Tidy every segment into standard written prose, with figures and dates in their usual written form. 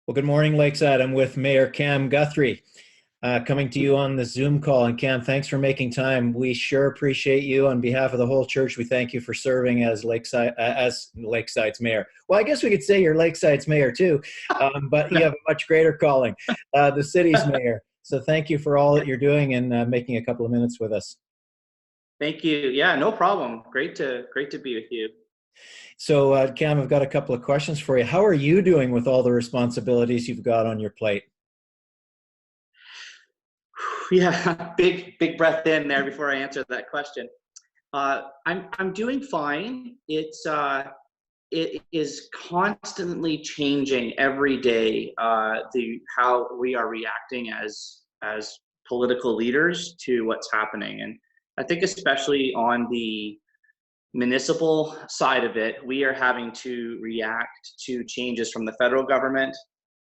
Well, good morning, Lakeside. I'm with Mayor Cam Guthrie, coming to you on the Zoom call. And Cam, thanks for making time. We sure appreciate you. On behalf of the whole church, we thank you for serving as Lakeside's mayor. Well, I guess we could say you're Lakeside's mayor too, but you have a much greater calling, the city's mayor. So thank you for all that you're doing and making a couple of minutes with us. Thank you. Yeah, no problem. Great to be with you. So, Cam, I've got a couple of questions for you. How are you doing with all the responsibilities you've got on your plate? Yeah, big breath in there before I answer that question. I'm doing fine. It is constantly changing every day. How we are reacting as political leaders to what's happening, and I think especially on the municipal side of it, we are having to react to changes from the federal government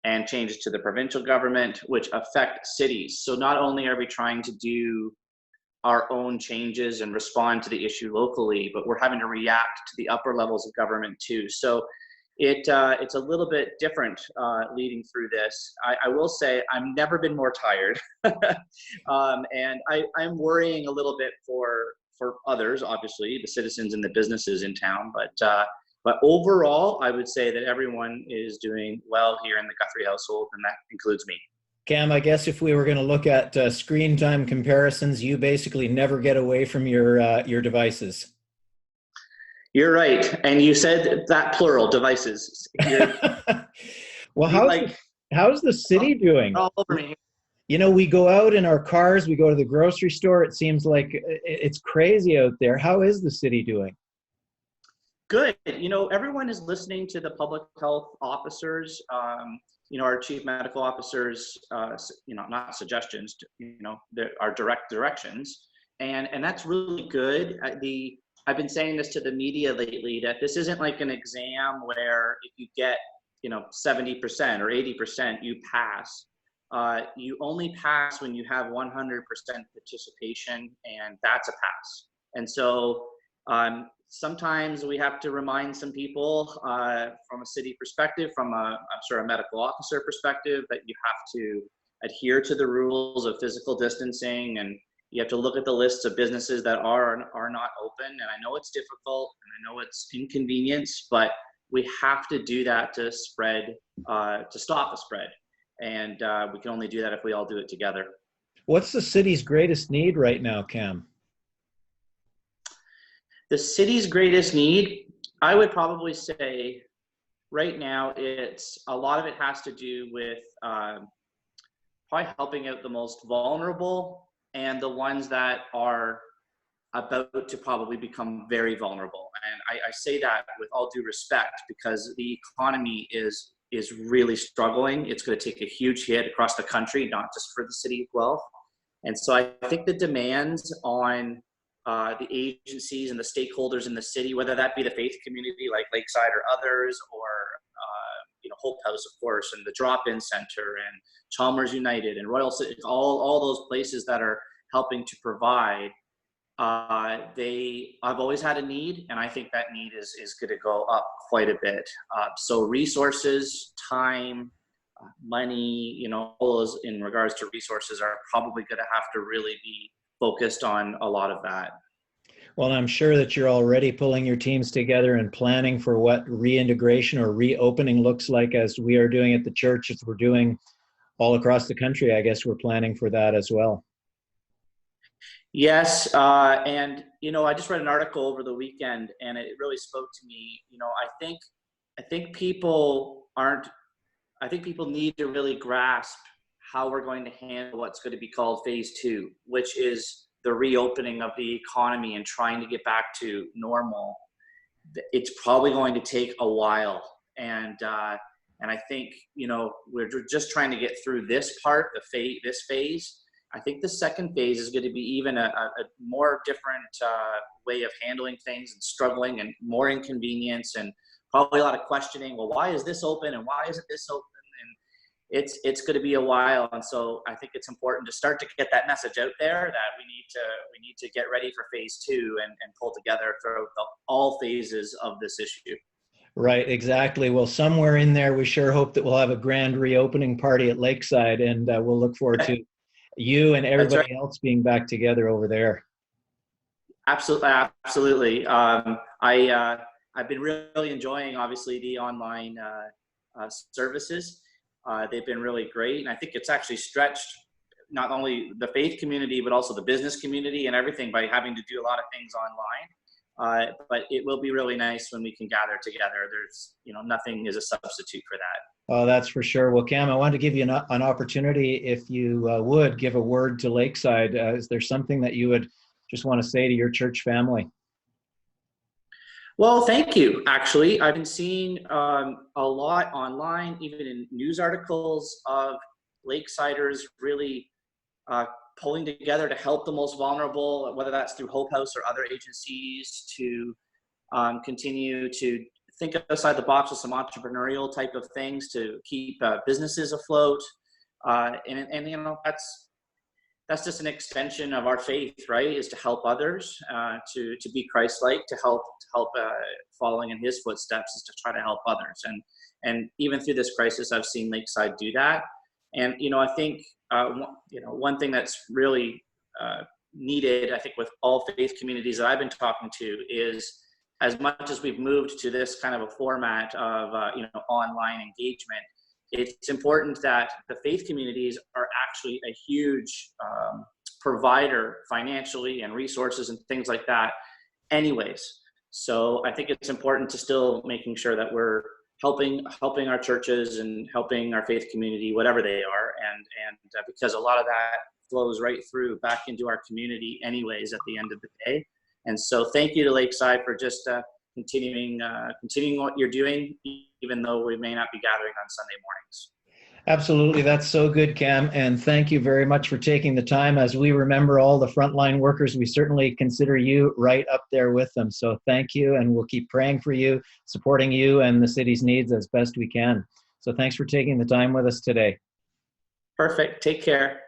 and changes to the provincial government, which affect cities. So not only are we trying to do our own changes and respond to the issue locally, but we're having to react to the upper levels of government too. So it's a little bit different leading through this. I will say I've never been more tired, and I'm worrying a little bit for others, obviously, the citizens and the businesses in town. But overall, I would say that everyone is doing well here in the Guthrie household, and that includes me. Cam, I guess if we were going to look at screen time comparisons, you basically never get away from your devices. You're right, and you said that plural, devices. Well, how's the city doing? All over me. You know, we go out in our cars, we go to the grocery store. It seems like it's crazy out there. How is the city doing? Good. You know, everyone is listening to the public health officers, our chief medical officers, not suggestions, our direct directions. And that's really good. I've been saying this to the media lately, that this isn't like an exam where if you get, 70% or 80%, you pass. You only pass when you have 100% participation, and that's a pass. And so sometimes we have to remind some people from a city perspective, from a medical officer perspective, that you have to adhere to the rules of physical distancing, and you have to look at the lists of businesses that are not open. And I know it's difficult, and I know it's inconvenience, but we have to do that to stop the spread. And we can only do that if we all do it together. What's the city's greatest need right now, Cam? The city's greatest need, I would probably say right now, a lot of it has to do with probably helping out the most vulnerable and the ones that are about to probably become very vulnerable. And I say that with all due respect, because the economy is really struggling. It's going to take a huge hit across the country, not just for the city of Guelph. And so I think the demands on the agencies and the stakeholders in the city, whether that be the faith community like Lakeside or others, or Hope House, of course, and the Drop-In Center and Chalmers United and Royal City, all those places that are helping to provide, I've always had a need, and I think that need is going to go up quite a bit. So resources, time, money, all those in regards to resources are probably going to have to really be focused on a lot of that. Well, I'm sure that you're already pulling your teams together and planning for what reintegration or reopening looks like, as we are doing at the church, as we're doing all across the country. I guess we're planning for that as well. Yes, and I just read an article over the weekend, and it really spoke to me. I think people need to really grasp how we're going to handle what's going to be called phase 2, which is the reopening of the economy and trying to get back to normal. It's probably going to take a while, and I think we're just trying to get through this part, this phase. I think the second phase is going to be even a more different way of handling things, and struggling, and more inconvenience, and probably a lot of questioning. Well, why is this open and why isn't this open? And it's going to be a while. And so I think it's important to start to get that message out there that we need to get ready for phase 2 and pull together throughout all phases of this issue. Right, exactly. Well, somewhere in there, we sure hope that we'll have a grand reopening party at Lakeside, and we'll look forward to you and That's right. everybody else being back together over there. Absolutely, absolutely. I've been really enjoying, obviously, the online services. They've been really great, and I think it's actually stretched not only the faith community but also the business community and everything by having to do a lot of things online. But it will be really nice when we can gather together. There's, nothing is a substitute for that. Oh, that's for sure. Well, Cam, I wanted to give you an opportunity, if you would give a word to Lakeside. Is there something that you would just want to say to your church family? Well, thank you. Actually, I've been seeing a lot online, even in news articles, of Lakesiders really uh, pulling together to help the most vulnerable, whether that's through Hope House or other agencies, to continue to think outside the box with some entrepreneurial type of things to keep businesses afloat. And that's just an extension of our faith, right? Is to help others, to be Christ-like, to help following in His footsteps, is to try to help others. And even through this crisis, I've seen Lakeside do that. And I think one thing that's really needed, I think, with all faith communities that I've been talking to is, as much as we've moved to this kind of a format of online engagement, it's important that the faith communities are actually a huge provider financially and resources and things like that anyways. So I think it's important to still making sure that we're helping our churches and helping our faith community, whatever they are, and because a lot of that flows right through back into our community anyways at the end of the day. And so thank you to Lakeside for just continuing what you're doing, even though we may not be gathering on Sunday mornings. Absolutely. That's so good, Cam. And thank you very much for taking the time. As we remember all the frontline workers, we certainly consider you right up there with them. So thank you, and we'll keep praying for you, supporting you and the city's needs as best we can. So thanks for taking the time with us today. Perfect. Take care.